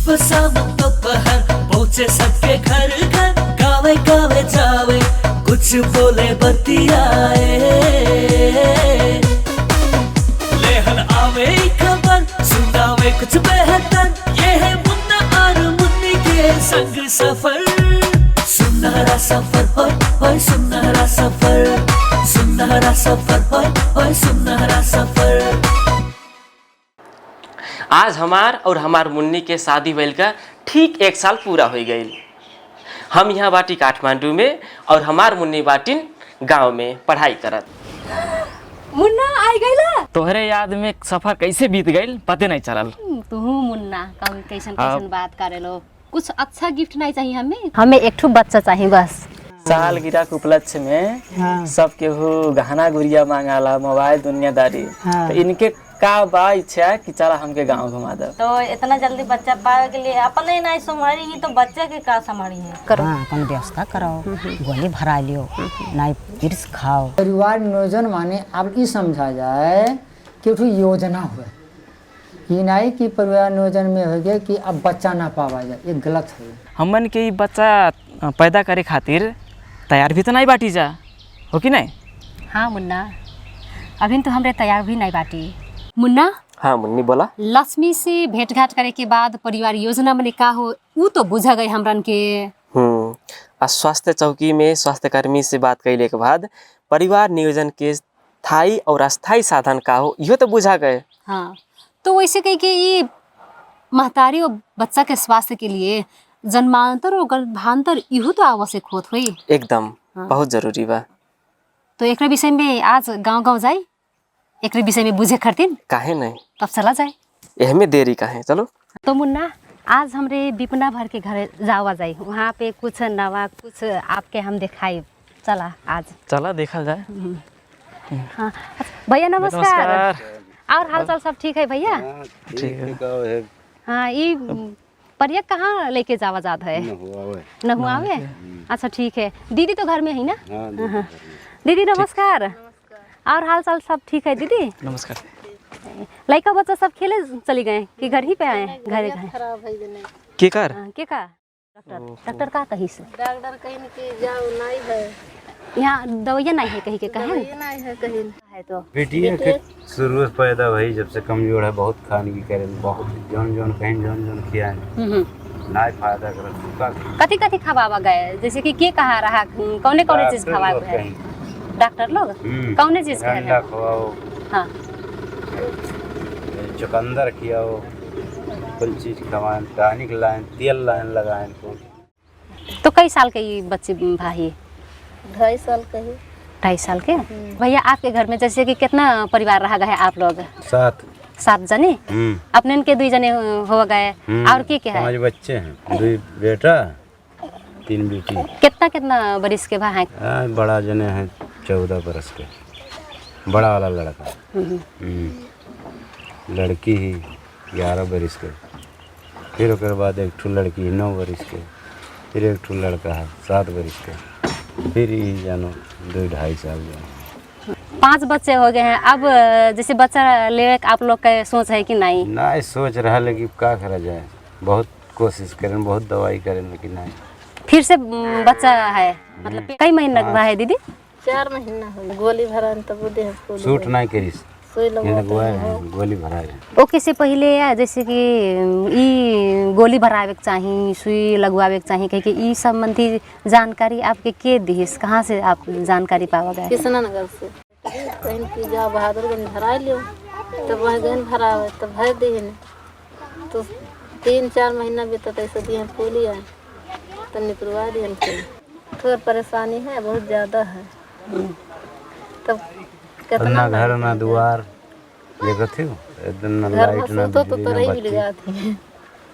सुबह शाम दोपहर पहुँचे सबके घर घर, गावे गावे जावे कुछ बोले बतियाए, लेहन आवे खबर सुनावे कुछ बेहतर, ये है मुन्ना और मुन्नी के संग सफर। सुनहरा सफर होय होय सुनहरा सफर, सुनहरा सफर होय होय सुनहरा सफर। आज हमार और हमार मुन्नी के शादी भइल का ठीक 1 साल पूरा हो गई। हम यहाँ बाटी काठमांडू में और हमार मुन्नी बाटिन गांव में पढ़ाई करत। मुन्ना आई गईला। तोहरे याद में सफर कैसे बीत गई पते नहीं चलल। तू मुन्ना कैसन कैसन बात करेलो। कुछ अच्छा गिफ्ट नहीं चाहिए हमें एक ठो बच्चा चाहिए बस। सालगिरह के उपलक्ष्य में सबके हो गहना गुड़िया मांगाला, मोबाइल दुनियादारी। तो इनके का बा इच्छा कि चला हमके गांव घुमा दो। तो इतना जल्दी बच्चा पावे के लिए अपने नहीं संभाली ही तो बच्चे के का संभाली है। अपन व्यवस्था कराओ, गोली भरा लियो, नहीं चिप्स खाओ। परिवार नियोजन माने अब ये समझा जाए कि एक योजना हुआ, ये नहीं कि परिवार नियोजन में हो गया कि अब बच्चा ना पावा जाए, ये गलत है। हमन के बच्चा पैदा करे खातिर तैयार भी तो नहीं बाटी जा हो कि नहीं। हाँ मुन्ना, अभी तो हमरे तैयार भी नहीं बाटी। मुन्ना हाँ मुन्नी बोला। लक्ष्मी से भेंट घाट करे के बाद परिवार योजना में का हो वो तो बुझा गए हमरन के। स्वास्थ्य चौकी में स्वास्थ्य कर्मी से बात कैले के बाद परिवार नियोजन के स्थायी और अस्थायी साधन का हो यो तो बुझा गए। हाँ तो वैसे कही कि ये महतारी और बच्चा के स्वास्थ्य के लिए जन्मांतर और गर्भांतर इहो तो आवश्यक होत हुई। एकदम बहुत जरूरी बा। तो एक विषय में आज गांव गांव जाए, एक विषय में बुझे खरतीन काहे नहीं, तब चला जाए। एहमे देरी काहे, चलो। तो मुन्ना आज हमरे विपना भर के घर जावा जाए, वहाँ पे कुछ नवा कुछ आपके हम दिखाई। चला आज चला देखा जाए। हाँ भैया नमस्कार। और हाल चाल सब ठीक है भैया? ठीक है। हाँ ये परिया कहाँ लेके जावा जात है? नहुआवे। अच्छा ठीक है। दीदी तो घर में है ना? हाँ। दीदी नमस्कार। और हाल चाल सब ठीक है दीदी? नमस्कार। लड़का बच्चा सब खेले चली गए कि घर ही पे आए? घर के कर के का डॉक्टर का कहीं से डॉक्टर कहीं कि जाओ नहीं है, यहाँ दवाइयाँ नहीं है कहीं के कहे नहीं है कहीं है। तो बेटिया के शुरू से पैदा भई जब से कमजोर है, बहुत खाने की करे, बहुत जौन कहीं जौन खिया ना फायदा कर। कथी कथी खवावा गए जैसे कि के कहा रहा कौने कौने चीज खवा है डॉक्टर लोग? कौने चीज कह अंडा खवाओ, हाँ चुकंदर खियाओ, कुल चीज खवाएं, टॉनिक लाएं, तेल लाएं लगाएं को। तो कई साल के ये बच्चे भाई? 2.5 साल का है। 2.5 साल के। भैया आपके घर में जैसे कि कितना परिवार रहा गए आप लोग? 7 जने। अपने के 2 जने हो गए और क्या है? 5 बच्चे हैं, 2 बेटा 3 बेटी। कितना बरिस के भाई? बड़ा जने हैं 14 बरस के, बड़ा वाला लड़का। लड़की ही 11 बरिस के, फिर उसके बाद एक ठू लड़की 9 बरिस के, फिर एक ठू लड़का है 7 बरिस के, फिर ही जानो 2-2.5 साल जानो। 5 बच्चे हो गए हैं। अब जैसे बच्चा ले आप लोग का सोच है कि नहीं? नहीं सोच रहा, लेकिन क्या करा जाए, बहुत कोशिश करें, बहुत दवाई करें, लेकिन नहीं। फिर से बच्चा है मतलब कई महीना का है दीदी? 4 महीना हो। गोली भरा तब देह को सूट नहीं करी, गोली भराए। ओके से पहले जैसे कि ई गोली भरावे के चाहिए, सुई लगवावे के चाहिए, कहे ई संबंधी जानकारी आपके के दी? कहाँ से आप जानकारी पावा गए? कृष्णनगर से। कहीं की जा बहादुरगंज भरा लियो, तब वह गन भरावे तब भर दी है। तो 3-4 महीना बीतता ऐसे दिए पोली आए तब निकलवा दिए। थोड़ा परेशानी है, बहुत ज़्यादा है। तब ना घर ना द्वार लेकर थी, एकदम ना लाइट ना बिजली,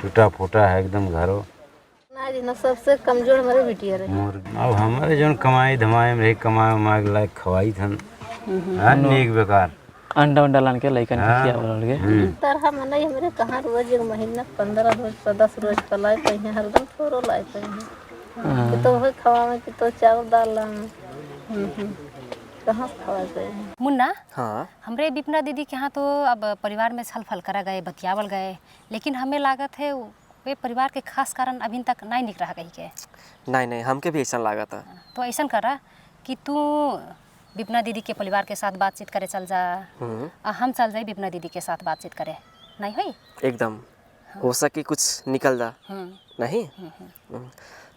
टूटा फूटा है एकदम घरों। ना सबसे कमजोर हमारे बिटिया रहे। अब हमारे जो कमाई धमाई में कमाई उमाई लायक खवाई थन नीक बेकार अंडा उंडा लान के लइकन खिया बोल के तरह मने हमरे कहां रोज एक महीना 15 रोज 10 रोज पलाई पे हरदम थोरो लाई पे कि तो है खवावे कि तो चावल दाल ला कहाँ से खवा गए। मुन्ना हाँ हमरे विपना दीदी के यहाँ तो अब परिवार में छल फल करा गए, बतियावल गए, लेकिन हमें लागत है वे परिवार के खास कारण अभी तक नहीं निक रहा कहीं के। नहीं नहीं, हमके भी ऐसा लगा था। तो ऐसा करा कि तू विपना दीदी के परिवार के साथ बातचीत करे चल जा, हम चल जाए विपना दीदी के साथ बातचीत करे, नहीं हुई? एकदम हो सके कुछ निकल जा। नहीं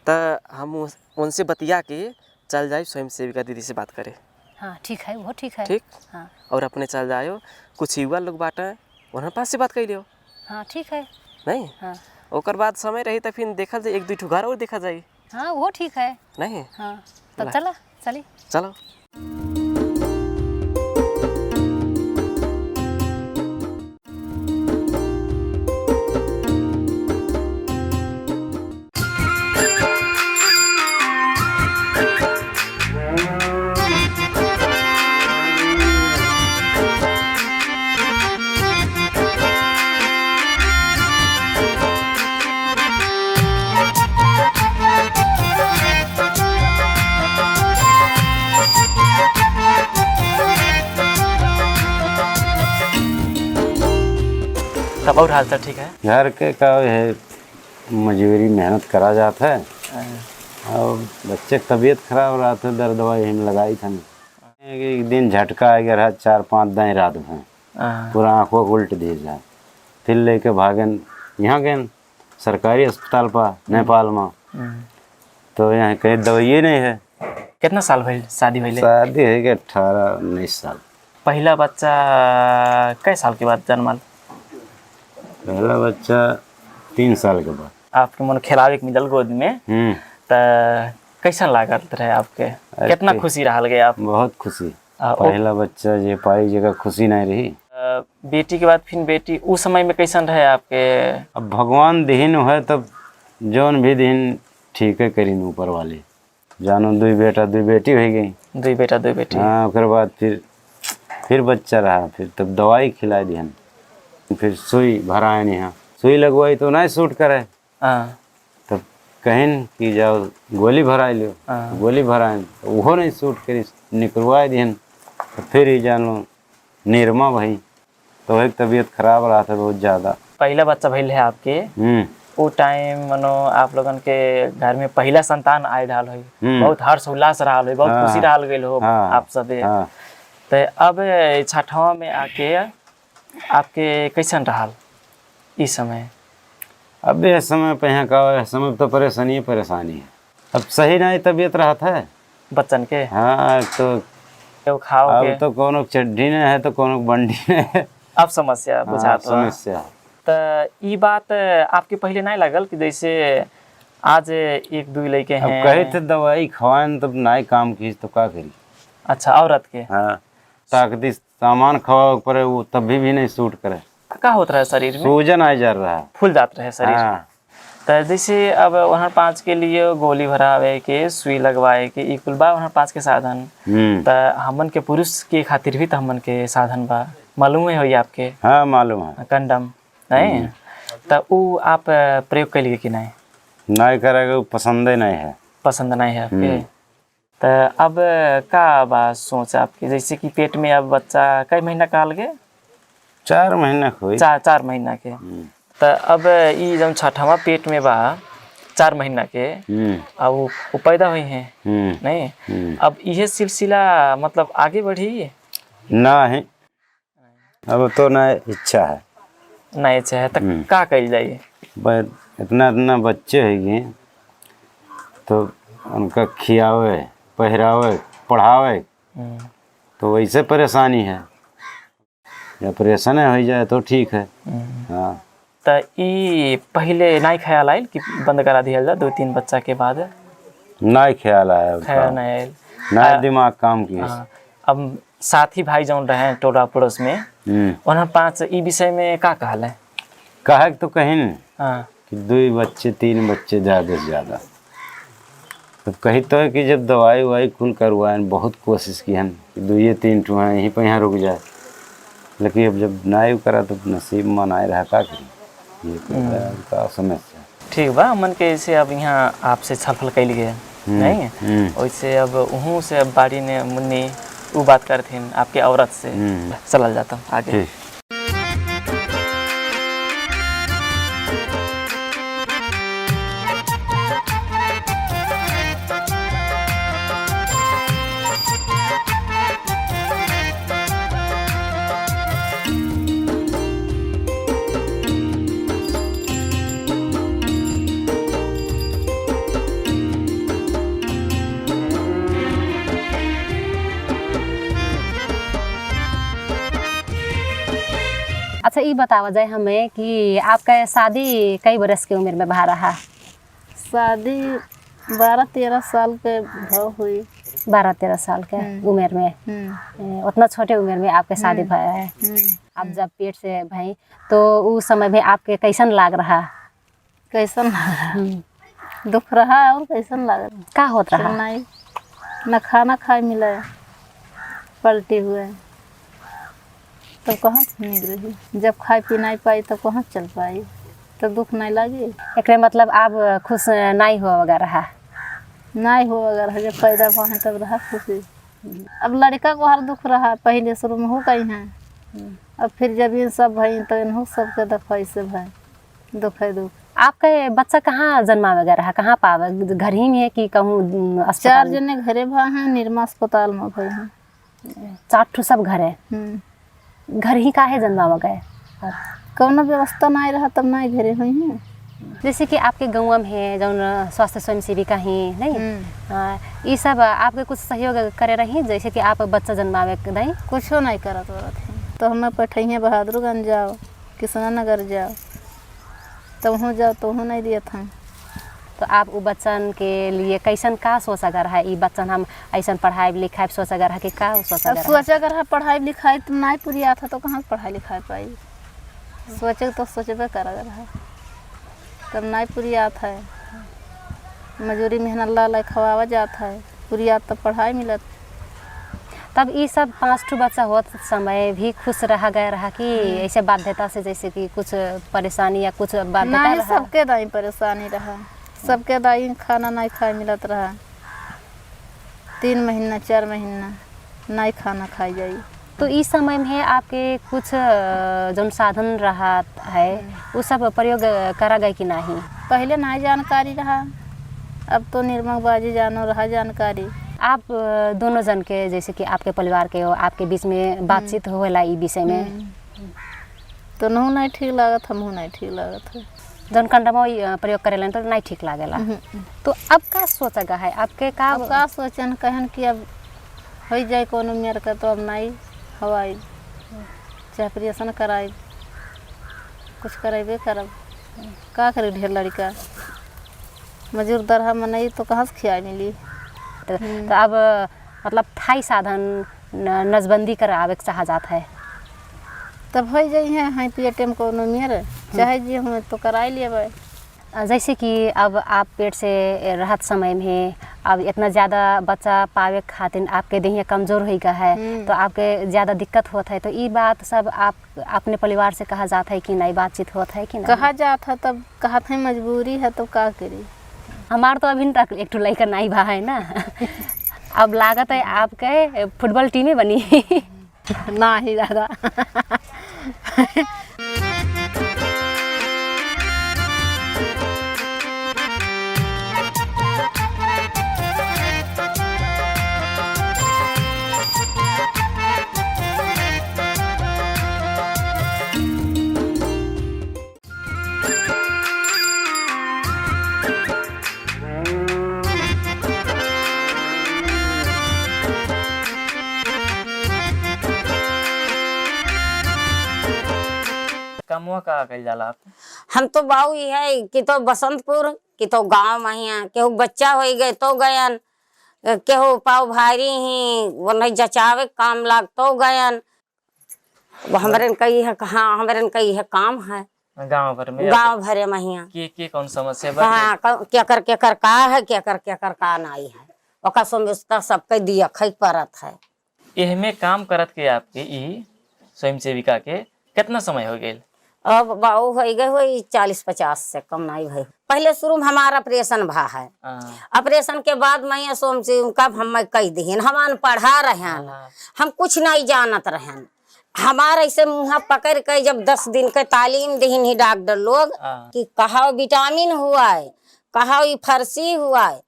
तो हम उनसे बतिया के चल जाए, स्वयं सेविका दीदी से बात करे। हाँ ठीक है, वो ठीक है। ठीक। हाँ और अपने चल जाओ, कुछ युवा लोग बाटा उन्हें पास से बात कर लियो। हाँ ठीक है। नहीं हाँ ओकर बाद समय रही तो फिर देखा जाए, एक दो घर और देखा जाए। हाँ वो ठीक है। नहीं हाँ तब चला चली। चलो। तब और हाल चाल ठीक है? घर के का है, मजदूरी मेहनत करा जाता है और बच्चे की तबीयत खराब रहा था, दर्द दवाई हम लगाई था। एक दिन झटका आ गया, 4-5 दिन रात भर पूरा आँखों को उल्ट दिए जा, फिर लेके भागन यहाँ गए सरकारी अस्पताल पर नेपाल में। तो यहाँ कहीं दवाई नहीं है। कितना साल भइल शादी भइले? शादी है कि 18-19 साल। पहला बच्चा कई साल के बाद जन्मल? पहला बच्चा 3 साल के बाद। आपके मन खिलावे के मिलल गोद में, तो कैसा लागत रहे आपके? कितना खुशी रहल गए आप? बहुत खुशी। पहला बच्चा जे पाई जगह खुशी नहीं रही। बेटी के बाद फिर बेटी, उस समय में कैसन रहे आपके? अब भगवान दिहिन है तब जौन भी दिहिन ठीक है करीन ऊपर वाले। जानो 2 बेटा 2 बेटी हो गई। 2 बेटा 2 बेटी। हाँ उसके बाद फिर बच्चा रहा, फिर तब दवाई खिलाई दिहन, फिर सुई भराए नहीं, सुई लगवाई तो नहीं सूट करे। तब कहिन कि जाओ गोली भरा लियो, गोली भराए तो वो नहीं सूट करी, निकलवाए दिहन। तो फिर ही जानो निर्मा भाई, तो एक तबीयत खराब रहा था बहुत ज़्यादा। पहला बच्चा भइल है आपके, वो टाइम मनो आप लोगन के घर में पहला संतान आए रहा हो, बहुत हर्ष उल्लास रहा हो, बहुत खुशी रहा गए हो आप सबे। तो अब 6ठवां में आके आपके कैसन रहा इस समय? अब इस समय पे यहाँ का समय तो परेशानी है। अब सही नहीं तबीयत रहा था बच्चन के। हाँ तो खाओ अब के तो कोनो चड्ढी नहीं है तो कोनो बंडी नहीं है। अब समस्या बुझा समस्या। तो ये बात आपके पहले नहीं लगल कि जैसे आज 1-2 लड़के हैं? अब कहे थे दवाई खवाएं तब नहीं काम की तो क्या करी। अच्छा औरत के? हाँ ताकती सामान खवा पर वो तभी भी नहीं सूट करे। क्या होता है शरीर में? सूजन आ जा रहा है, फूल जाता है शरीर। तो जैसे अब वहाँ 5 के लिए गोली भरावे के, सुई लगवाए के, ई कुल बा वहाँ 5 के साधन। तो हमन के पुरुष के खातिर भी तो हमन के साधन बा, मालूम है आपके? हाँ मालूम है। कंडम नहीं तो वो आप प्रयोग कर लिए कि नहीं? नहीं करेगा, पसंद ही नहीं है। पसंद नहीं है आपके? तो अब का बात सोच आपकी, जैसे कि पेट में अब बच्चा कई महीना काल गए? 4 महीना हुई। 4 महीना के। तो अब ये जब 6ठवां पेट में बा 4 महीना के, अब वो पैदा हुई हैं नहीं? अब यह सिलसिला मतलब आगे बढ़ी नहीं, अब तो ना इच्छा है। नहीं इच्छा है तो क्या कल जाइए? इतना बच्चे है तो उनका खियावे, पहरावे, पढ़ावे, तो वैसे परेशानी है। जब परेशान हो जाए तो ठीक है। हाँ तो ये पहले नहीं ख्याल आयल कि बंद करा दिया जाए 2-3 बच्चा के बाद? नहीं ख्याल आया, ख्याल नहीं आयल, नहीं दिमाग काम की। अब साथी भाई जौन रहे टोला पड़ोस में, उन्हें 5 ई विषय में क्या कहल है? कहे तो कहीं कि 2 बच्चे 3 बच्चे ज़्यादा से ज़्यादा। तो कही तो है कि जब दवाई ववाई कुल करवाए, बहुत कोशिश की हन कि 2-3 ठो हैं यहीं पर यहाँ रुक जाए, लेकिन अब जब नाइव करा तो नसीब में नहीं रहा, क्या करी, ये का समस्या। ठीक बा, मन के ऐसे अब यहाँ आपसे छलफल कैल गए नहीं, वैसे अब वहाँ से अब बाड़ी ने मुन्नी वो बात करथिन आपके औरत से, चला जाता आगे। अच्छा ये बतावा जाए हमें कि आपका शादी कई बरस की उम्र में भा रहा? शादी 12-13 साल के भाव हुई। 12-13 साल के उम्र में, उतना छोटे उम्र में आपके शादी भया है। आप जब पेट से भाई तो उस समय में आपके कैसन लाग रहा? कैसन दुख रहा और कैसन लग रहा? का होत रहा? नहीं न खाना खाए मिला, पलटी हुए तब कहाँ निकली, जब खाए पी नहीं पाई तब कहाँ चल पाई, तब दुख नहीं लगी। एक मतलब आप खुश नहीं हो वगैरह? नहीं हो अगर जब पैदा हुआ है तब रहा खुशी। अब लड़का को हर दुख रहा, पहले शुरू में हो गई हैं, अब फिर जब इन सब भाई तो इन सबके देखो ऐसे भाई दुख है दुख। आपके बच्चा कहाँ जन्मा वगैरह, कहाँ पावा? घर ही में है कि कहूँ अस्पताल? 4 जने घरे भा हैं, निर्मा अस्पताल में भाई हैं। 4 ठो सब घर है? घर ही काहे जन्मा गए? कौनो व्यवस्था नहीं रहा तब नहीं घरे हुई हैं। जैसे कि आपके गाँव में है जौन स्वास्थ्य स्वयं सेविका ही नहीं, ये सब आपके कुछ सहयोग करे रही, जैसे कि आप बच्चा जन्मावे नहीं? कुछ नहीं करत तो हमें पठैया बहादुरगंज जाओ, कृष्णानगर जाओ, तब हूँ जाओ तो हूँ नहीं दिया था। तो आप वो बच्चन के लिए कैसन का सोचा कर है? ये बच्चन हम ऐसा पढ़ाई लिखाई सोचा कर है कि का सोचा कर? सोचा कर पढ़ाई लिखाई तो नहीं पूरी आता तो कहाँ पढ़ाई लिखाई पाई, सोचे तो सोचबे कर है तब नहीं पूरी आता है। मजूरी मेहनत ला खवावा जाता है, पूरी आता तब पढ़ाई मिलत। तब ये सब 5 ठो बच्चा होत समय भी खुश रहा गया रहा कि ऐसे बाध्यता से, जैसे कि कुछ परेशानी या कुछ बाध्यता नहीं रहा? सबके दाई परेशानी रहा, सबके दाई खाना नहीं खाए मिलत रहा, 3 महीना 4 महीना नहीं खाना खाई जाई। तो इस समय में आपके कुछ जो साधन रहा है वो सब प्रयोग करा गए कि नहीं? पहले नहीं जानकारी रहा, अब तो निर्मकबाजी जानो रहा जानकारी। आप दोनों जन के, जैसे कि आपके परिवार के हो, आपके बीच में बातचीत होला ई विषय में? तो नहू नहीं ठीक लागत, हमहू नहीं ठीक लागत है। जौन कंडम प्रयोग करेलन तो नहीं ठीक लागेला। तो अब का सोचा है आपके? का सोचन कहन कि अब हो जाए कोनो मेर का तो अब नहीं हवाई चाहे ऑपरेशन कराए, कुछ करेबे करब, का करे ढेर लड़का मजूर दरहा में नहीं तो कहाँ से खिया मिली। तो अब मतलब थाई साधन नजबंदी कर आवे चाह जात है तब हो जाए हैं हाई पेटे में कोनो मेर चाहे जी हमें तो कराई लिए। जैसे कि अब आप पेट से रहत समय में अब इतना ज़्यादा बच्चा पावे खातिर आपके देह कमज़ोर हो गया है, तो आपके ज़्यादा दिक्कत होता है, तो ये बात सब आप अपने परिवार से कहा जाता है कि नहीं, बातचीत होता है कि नहीं? कहा जाता है तब कहा था मजबूरी है तो क्या करी। हमार तो अभी तक एक लड़का नहीं भा है ना। अब लागत है आपके फुटबॉल टीम में बनी ना ही दादा। कमुआ का कल जाला आप? हम तो बाऊ ही है कि तो बसंतपुर कि तो गांव महिया केहू बच्चा हो गए तो गयन, केहू पाव भारी ही वो नहीं जचावे काम लाग तो गयन। हमारे कई है, हाँ हमारे कई है काम है गांव भर में, गांव भरे महिया के कौन समस्या? हाँ क्या कर का है, क्या कर का नहीं है, ओका समझता सबके दिया खई परत है। एहमे काम करत के आपके ई स्वयं सेविका के कितना समय हो गए? अब बाऊ हो गए हो 40-50 से कम नहीं भाई। पहले शुरू में हमारा ऑपरेशन भा है, ऑपरेशन के बाद मैं सोम से उनका हम कही दीन हम पढ़ा रहे, हम कुछ नहीं जानत रहे। हमारे ऐसे मुँह पकड़ के जब 10 दिन के तालीम दीन ही डॉक्टर लोग कि कहा विटामिन हुआ है, कहा फरसी हुआ है,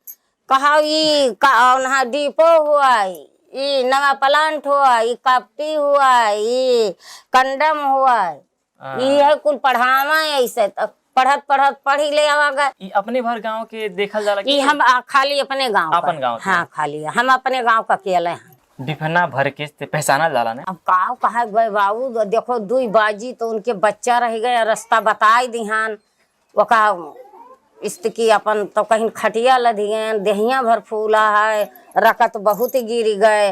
कहा डिपो हुआ है, ये नवा प्लांट हुआ, ये कपटी हुआ, ये कंडम हुआ, ये है कुल पढ़ावा ऐसे पढ़त पढ़ी ले आवा। अपने भर गांव के देखल जाला कि हम खाली अपने गांव, अपन गांव? हाँ खाली हम अपने गांव का केले हैं। बिफना भर के पहचाना जाला ने। अब का कहा गए बाबू, देखो 2 बाजी तो उनके बच्चा रह गए, रास्ता बताए दिहान ओका स्थिति अपन तो कहीं खटिया लदियन, देहिया भर फूला है, रकत बहुत गिर गए,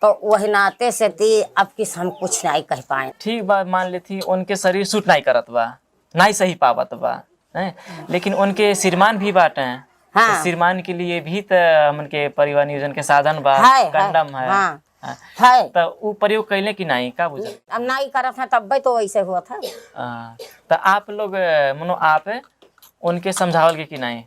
तो वही नाते से थी अब किस हम कुछ नहीं कह पाए। ठीक बा, मान लेती उनके शरीर सूट नहीं करत बा, नहीं सही पावत बा है, लेकिन उनके श्रीमान भी बाटे हैं। हाँ। तो श्रीमान के लिए भी तो हमन के परिवार नियोजन के साधन बा, कंडम है, हाँ, हाँ। है तो वो प्रयोग कैले कि नहीं का बुझल? अब नहीं करत है तब तो वैसे हुआ था। तो आप लोग मनो आप उनके समझावल के कि नहीं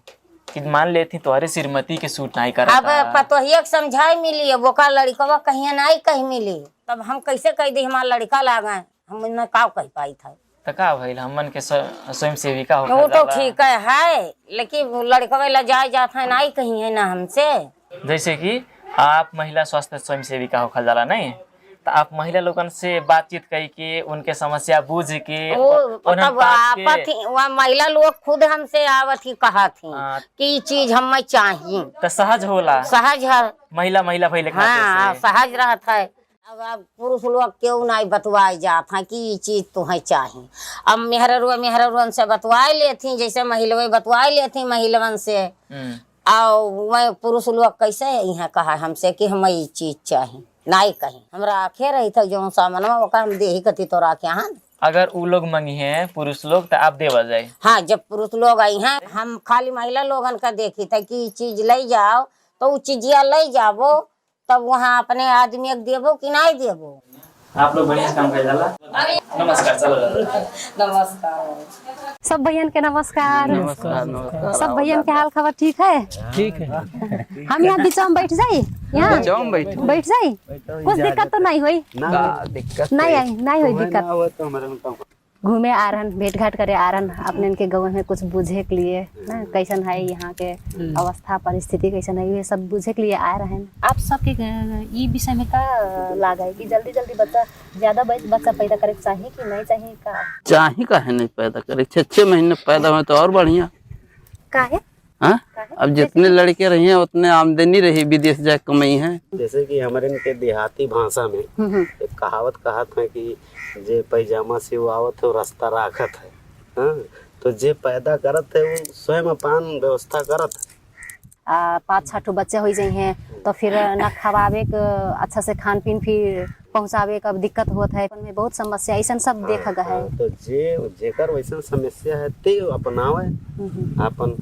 कि मान लेती तुम्हारे श्रीमती के सूट नहीं करता? अब पतोहिया के समझाई मिली, अब ओका लड़का कहीं नहीं कहीं मिली, तब हम कैसे कह दी हमारा लड़का लागे, हम न का कह पाई था। तो का भइल हमन के स्वयं सेविका हो वो तो ठीक है लेकिन लड़का ला जाए जाता है नहीं कहीं है ना हमसे। जैसे कि आप महिला स्वास्थ्य स्वयं सेविका हो जाला नहीं, तो आप महिला लोगन से बातचीत करी के उनके समस्या बूझ के वहाँ महिला लोग खुद हमसे आवत ही कहा थी कि चीज हम चाहिए, तो सहज होला, सहज है, महिला भइले हाँ सहज रहता है। अब पुरुष लोग क्यों नहीं बतवाए जात है कि ये चीज तुम्हें चाहिए। अब मेहररुआ से बतवाए लेती, जैसे महिला बतवाए लेती महिलावन से, और वह पुरुष लोग कैसे यहाँ कहा हमसे कि हमें ये चीज चाहिए, नहीं कहीं हमरा आखे रही था जो सामानवा वो हम दे ही कथी तो राखे। हाँ अगर वो लोग मंगी हैं पुरुष लोग तो आप देवा जाए। हाँ जब पुरुष लोग आई हैं हम खाली महिला लोगन का देखी था कि ये चीज ले जाओ, तो वो चीजिया ले जाबो, तब वहाँ अपने आदमी एक देबो कि नहीं देबो। आप लोग बढ़िया काम कर जाला। नमस्कार, चलो नमस्कार सब भैयन के नमस्कार। सब भैयन के हाल खबर ठीक है? ठीक है। हम यहाँ बीच में बैठ जाए, यहाँ बैठ जाए, कुछ दिक्कत तो नहीं हुई? दिक्कत नहीं हुई दिक्कत। घूमे आ रहन, भेंट घाट करे आ रहन, अपने इनके गाँव में कुछ बुझे के लिए ना कैसन है यहाँ के अवस्था परिस्थिति कैसन है, ये सब बुझे के लिए आ रहे हैं। आप सबके ये विषय में का लाग है कि जल्दी जल्दी बच्चा ज्यादा बच्चा पैदा करे चाहिए कि नहीं चाहिए? का चाहिए का है नहीं पैदा करे, 6 महीने पैदा हो तो और बढ़िया का है। हाँ अब जितने लड़के रही हैं उतने आमदनी रही, विदेश जाए कमाई है। जैसे कि हमारे इनके देहाती भाषा में एक कहावत कहत है कि जे पैजामा से वो आवत है वो रास्ता राखत है। हाँ तो जे पैदा करत है वो स्वयं अपन व्यवस्था करत है। 5-6 बच्चे हो जाए हैं तो फिर न खवावे के अच्छा से खान पीन फिर पहुँचावे का दिक्कत होता है, में बहुत समस्या ऐसा सब देखा गया है। तो जेकर वैसा समस्या है ते अपनावे अपन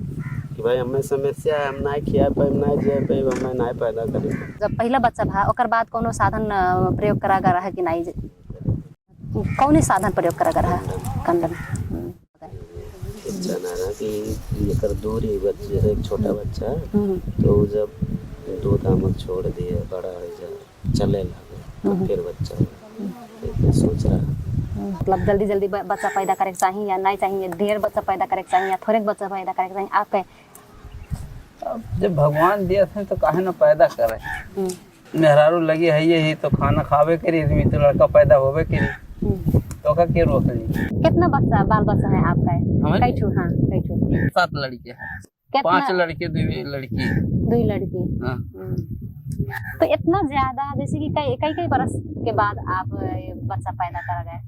कि भाई हमें समस्या है, हम नहीं खिया पाए, नहीं जिया पाए, हमें नहीं पैदा करे। जब पहला बच्चा भा ओकर बाद कोनो साधन प्रयोग करा गया है कि नहीं? कौन साधन प्रयोग करा गया है? कंडम जाना कि एकर दूरी बच्चे एक छोटा बच्चा है तो जब दूध आमक छोड़ दिए बड़ा हो जाए चले लगे तो फिर बच्चा सोच रहा मतलब जल्दी जल्दी बच्चा पैदा करे चाहिए या नहीं चाहिए? ढेर बच्चा पैदा करे चाहिए या थोड़े बच्चा पैदा करे चाहिए? आप जब भगवान दिया थे तो काहे ना पैदा करे, मेहरारू लगी है ये ही तो खाना खावे करी, तो लड़का पैदा होवे करी, तो का के रोक ली। कितना बच्चा बाल बच्चा है आपका? कई ठो? हाँ कई ठो? 7 लड़के हैं, 5 लड़के 2 लड़की। 2 लड़की। हाँ। तो इतना ज्यादा जैसे कि कई बरस के बाद आप बच्चा पैदा कर गए?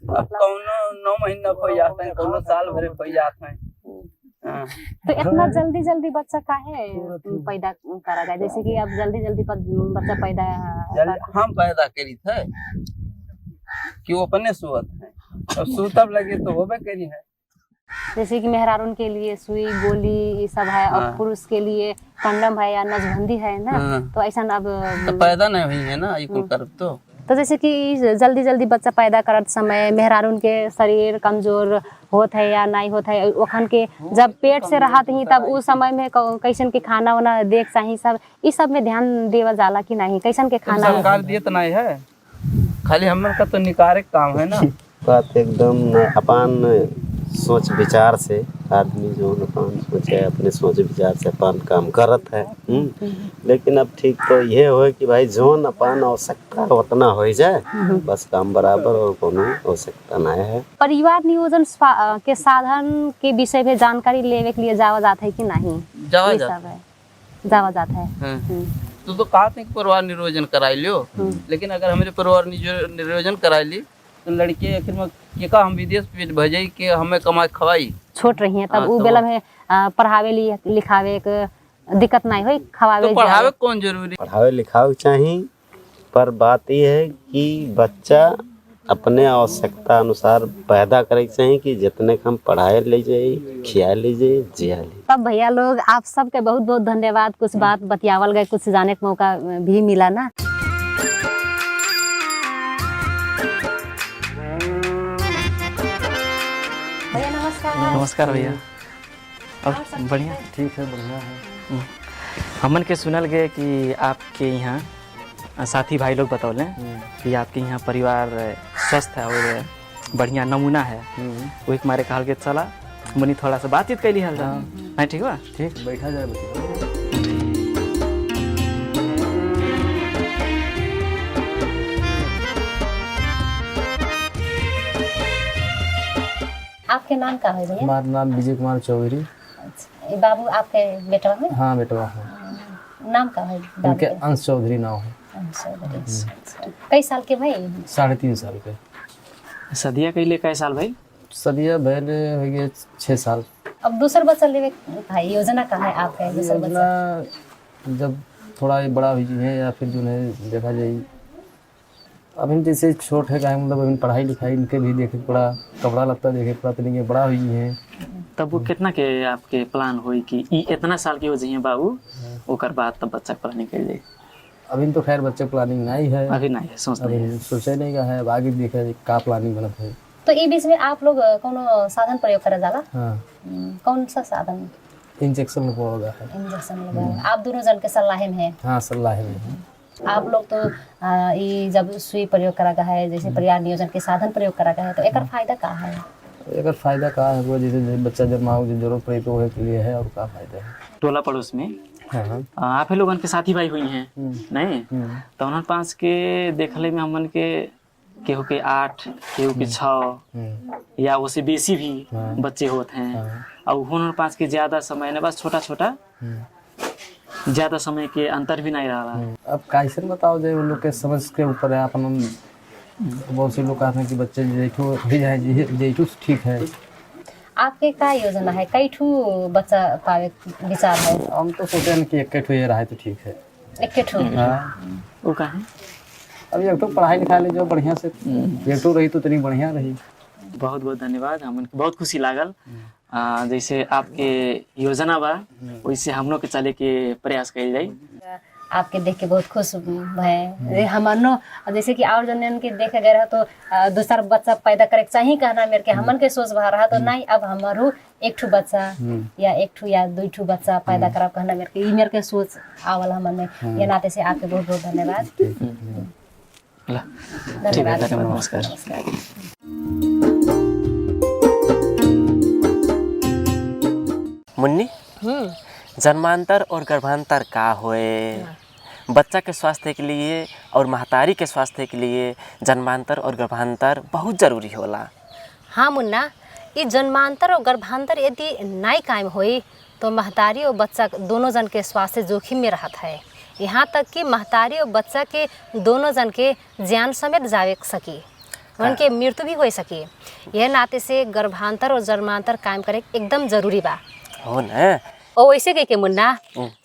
कौनो 9 महीना कोई जाता है, कौनो साल भर कोई जाता है। तो इतना जल्दी जल्दी बच्चा काहे पैदा करा गया? जैसे कि अब जल्दी जल्दी बच्चा पैदा हम पैदा करी थे कि वो अपने सुवत है, और सुतब लगे तो होबे करी है। जैसे कि मेहरारून के लिए सुई गोली ये सब है और पुरुष के लिए कंडम है या नसबंदी है ना, तो ऐसा अब तो पैदा नहीं हुई है ना ये करब तो जैसे कि जल्दी जल्दी बच्चा पैदा करत समय मेहरारून के शरीर कमजोर होत है या नहीं होत है, ओखन के जब पेट से रहत ही तब उस समय में कैसन के खाना वाना देख चाहिए, सब इस सब में ध्यान देवा जाला कि नहीं? कैसन के खाना सरकार दिए तो नहीं है, खाली हमन का तो निकारे काम है ना। बात एकदम अपन सोच विचार से आदमी जो अपन सोचे अपने सोच विचार से अपन काम करत है। लेकिन अब ठीक तो ये हो कि भाई जोन अपन आवश्यकता उतना हो जाए, बस काम बराबर और कोनो आवश्यकता नहीं है। परिवार नियोजन के साधन के विषय में जानकारी लेवे के लिए जावा जाता है कि नहीं? जावा जाता है। तो कहा था कि परिवार नियोजन कराई लियो, लेकिन अगर हमारे परिवार नियोजन कराई ली तो लड़के आखिर में के का हम विदेश भेजे के हमें कमाई खवाई छोट रही है तब हाँ, उ तो- बेला में पढ़ावे लिखावे के दिक्कत नहीं होई, खवावे तो पढ़ावे कौन जरूरी? पढ़ावे लिखावे चाहिए, पर बात यह है कि बच्चा अपने आवश्यकता अनुसार पैदा करे चाहिए कि जितने हम पढ़ाए ले जाए, खिया ले जाए, जिया ले। तब भैया लोग आप सबके बहुत बहुत धन्यवाद। कुछ बात बतियावल गए, कुछ जाने का मौका भी मिला ना। भैया नमस्कार। नमस्कार भैया। और बढ़िया? ठीक है, बढ़िया है। हमन के सुनल गए कि आपके यहाँ साथी भाई लोग बतौले कि आपके यहाँ परिवार स्वस्थ है और बढ़िया नमूना है। वो एक मारे कहल के चला मनी थोड़ा सा बातचीत कैली हल नहीं, ठीक बा? ठीक, बैठा जाए बच्चा। आपके नाम का है भैया? हमारा नाम विजय कुमार चौधरी। ये बाबू आपके बेटा है? हाँ बेटवा है, नाम का है? उनके अंश चौधरी नाम है। कई साल के भाई? 3.5 साल के। सदिया कैले कै साल भाई? सदिया भैल हो गए 6 साल। अब दूसर बच्चा लेवे भाई योजना का है आपका? दूसर बच्चा योजना जब थोड़ा बड़ा हुई है या फिर जो है देखा जाए, अभी जैसे छोट है क्या मतलब अभी पढ़ाई लिखाई इनके भी देखे पड़ा, कपड़ा लत्ता देखे पड़ा, तो नहीं बड़ा हुई है। तब वो कितना के आपके प्लान हुई कि ई इतना साल के हो जाइए बाबू, ओकर बाद तब बच्चा के प्लानिंग कर जाए? अभी तो खैर बच्चे प्लानिंग नहीं है, अभी नहीं है, सोच नहीं है। अभी सोचे नहीं का है, अब आगे देखे का प्लानिंग बनत है। तो ई बीच में आप लोग कौनो साधन प्रयोग करे जाला? हाँ, कौन सा साधन? इंजेक्शन लगवाओगा है। इंजेक्शन लगाए। आप दोनों जन के सलाह में है? हाँ, सलाह है। आप लोग तो ये जब सुई प्रयोग करा गया है, जैसे परिवार नियोजन के साधन प्रयोग करा गया है, तो एकर फायदा का है? एकर फायदा का है वो जैसे बच्चा जन्मा हो जरूरत पड़ी तो के लिए है, और का फायदा है। टोला पड़ोस में हाँ, आप ही लोगन के साथी भाई हुई हैं नहीं, तो उन्होंने 5 के देखले में हमन के केहू के 8, केहू के 6 या उससे बेसी भी बच्चे होते हैं। और उन्होंने 5 के ज्यादा समय ने बस छोटा छोटा ज्यादा समय के अंतर भी नहीं रहा। अब कैसे बताओ जाए, उन लोग के समझ के ऊपर है। अपन बहुत से लोग कहते हैं कि बच्चे जेठू भी जाए, जेठू ठीक है। आपके का योजना है? कई ठू बच्चा पावे विचार है? हम तो सोचे हैं कि एक ठो ये रहा तो ठीक है। एक ठू? हाँ, वो का है? अब एक तो पढ़ाई लिखाई ले जो बढ़िया से, एक तो रही तो इतनी बढ़िया रही। बहुत बहुत धन्यवाद, हमन के बहुत खुशी लागल। जैसे आपके योजना बा वैसे हम लोग के चले के प्रयास कइल जाई। आपके देख के बहुत खुश भय हमनो, जैसे कि और जन के देखे गए रहा तो दूसरा बच्चा पैदा करे चाहिए कहना मेरे के हमन के सोच बहा रहा, तो नहीं अब हमारू एक ठू बच्चा या एक ठू या 2 ठू बच्चा पैदा करा कहना मेरे के, मेरे के सोच आवल हमन में। ये नाते से आपके बहुत बहुत धन्यवाद। धन्यवाद, नमस्कार। मुन्नी, जन्मांतर और गर्भांतर का होए? बच्चा के स्वास्थ्य के लिए और महतारी के स्वास्थ्य के लिए जन्मांतर और गर्भांतर बहुत जरूरी होला। हाँ मुन्ना, ये जन्मांतर और गर्भांतर यदि नहीं कायम होई तो महतारी और बच्चा दोनों जन के स्वास्थ्य जोखिम में रहत है। यहाँ तक कि महतारी और बच्चा के दोनों जन के जान समेत जावे सकी, उनके मृत्यु भी हो सकी। यह नाते से गर्भांतर और जन्मांतर कायम करे एकदम जरूरी बा। हो न? और वैसे कह के मुन्ना,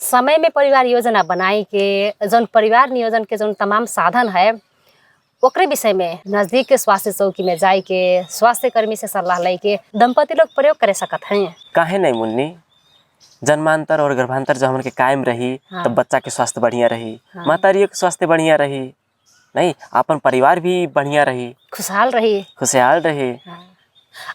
समय में परिवार योजना बनाई के जौन परिवार नियोजन के जौन तमाम साधन है ओकरे विषय में नजदीक के स्वास्थ्य चौकी में जाए के स्वास्थ्य कर्मी से सलाह ले के दंपति लोग प्रयोग करे सकत हैं। काहे नहीं मुन्नी? जन्मांतर और गर्भांतर जब हमन के कायम रही तब बच्चा के स्वास्थ्य बढ़िया रही, महतारियों के स्वास्थ्य बढ़िया रही, नहीं अपन परिवार भी बढ़िया रही, खुशहाल रही।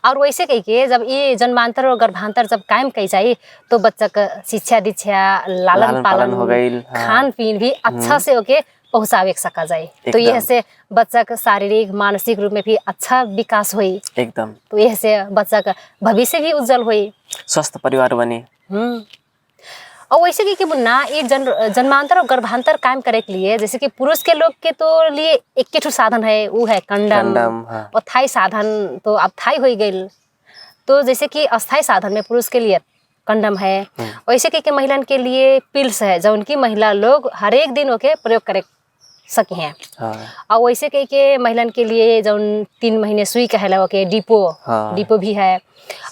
और वैसे कही के जब ये जन्मांतर और गर्भांतर जब कायम कही जाए तो बच्चा का शिक्षा दीक्षा लालन पालन हो गई, खान पीन भी अच्छा से होके पहुँचावे सका जाए। तो यह से बच्चा का शारीरिक मानसिक रूप में भी अच्छा विकास हुई एकदम। तो यह से बच्चा का भविष्य भी उज्जवल हुई, स्वस्थ परिवार बने। और वैसे कि मुन्ना ये जन्मांतर और गर्भांतर कायम करे के लिए जैसे कि पुरुष के लोग के तो लिए एक ही साधन है, वो है कंडम। और थाई साधन तो अब थाई हो गई। तो जैसे कि अस्थाई साधन में पुरुष के लिए कंडम है, वैसे के महिलन के लिए पिल्स है जो उनकी महिला लोग हर एक दिन ओके प्रयोग करे सके हैं। और वैसे के महिलन के लिए जो 3 महीने सुई कहला ओके डिपो भी है।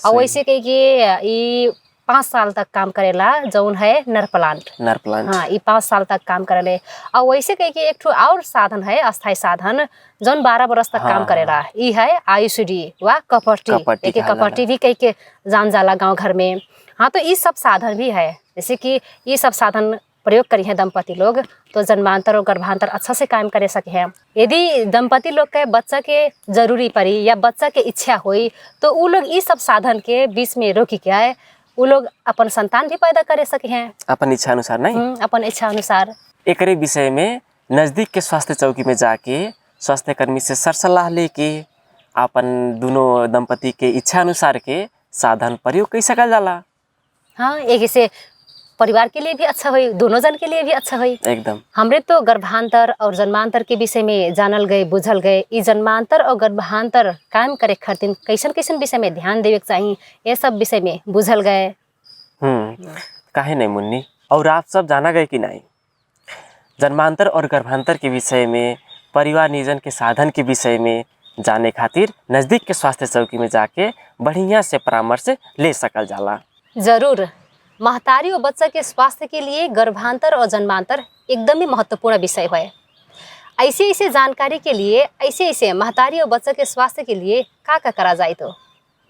और वैसे के ये 5 साल तक काम करेला जौन है नर प्लांट। हाँ, ये 5 साल तक काम करेले। और वैसे के एक ठो और साधन है अस्थायी साधन जौन 12 बरस तक काम करेला, ये है आयुषडी व कपटी। कपटी भी कह के जान जाला गाँव घर में। हाँ, तो ये सब साधन भी है। जैसे कि ये सब साधन प्रयोग करी है दंपति लोग तो जन्मांतर और गर्भांतर अच्छा से काम करे सके हैं। यदि दंपति लोग के बच्चा के जरूरी पड़ी या बच्चा के इच्छा हुई तो वो लोग इस सब साधन के बीच में रोकी के आए, वो लोग अपन संतान भी पैदा करे सके हैं अपन इच्छा अनुसार। नहीं, अपन इच्छा अनुसार। एक विषय में नज़दीक के स्वास्थ्य चौकी में जाके स्वास्थ्य कर्मी से सरसलाह लेके अपन दोनों दंपति के इच्छा अनुसार के साधन प्रयोग कर सकल जाला। हाँ, एक से परिवार के लिए भी अच्छा हुई, दोनों जन के लिए भी अच्छा हुई एकदम। हमरे तो गर्भांतर और जन्मांतर के विषय में जानल गए, बुझल गए। ये जन्मांतर और गर्भांतर कायम करे खातिर कैसन कैसन विषय में ध्यान देवे के चाहिए, ये सब विषय में बुझल गए। काहे नहीं मुन्नी, और आप सब जाना गए कि नहीं, जन्मांतर और गर्भांतर के विषय में, परिवार नियोजन के साधन के विषय में जाने खातिर नज़दीक के स्वास्थ्य चौकी में जाके बढ़िया से परामर्श ले सकल जाला। जरूर। महतारी और बच्चा के स्वास्थ्य के लिए गर्भांतर और जन्मांतर एकदम ही महत्वपूर्ण विषय है। ऐसे जानकारी के लिए ऐसे महतारी और बच्चा के स्वास्थ्य के लिए का करा जाए तो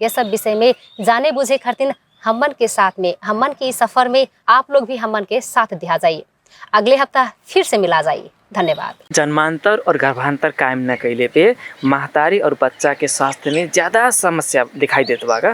यह सब विषय में जाने बुझे खातिर हमन के साथ में, हमन के इस सफ़र में आप लोग भी हमन के साथ दिया जाइए। अगले हफ्ता फिर से मिला जाइए। धन्यवाद। जन्मांतर और गर्भांतर कायम न कैले पे महतारी और बच्चा के स्वास्थ्य में ज्यादा समस्या दिखाई देत बागा।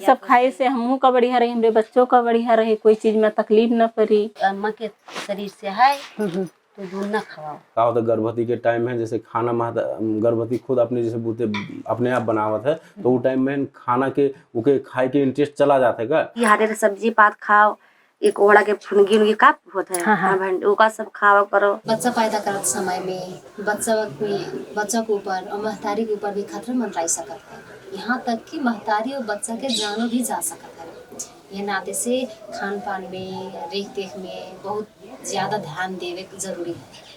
सब खाए से हमहू का बढ़िया रही, हमरे बच्चों का बढ़िया रही, कोई चीज में तकलीफ न पड़ी। अम्मा के शरीर से है तो दूध न खाओ। का होता गर्भवती के टाइम में जैसे खाना गर्भवती खुद अपने जैसे बूते अपने आप बनावत है तो वो टाइम में खाना के उके खाए के इंटरेस्ट चला जाता है का। हरे सब्जी पात खाओ, एक ओड़ा के फुनगी उनगी का होता है। हाँ। का सब खावा करो। बच्चा पैदा करत समय में बच्चा के ऊपर और महतारी के ऊपर भी खतरा मंडराई सकता है। यहाँ तक कि महतारी और बच्चा के जानो भी जा सकता है। यह नाते से खान पान में, रेख देख में बहुत ज्यादा ध्यान देवे जरूरी है।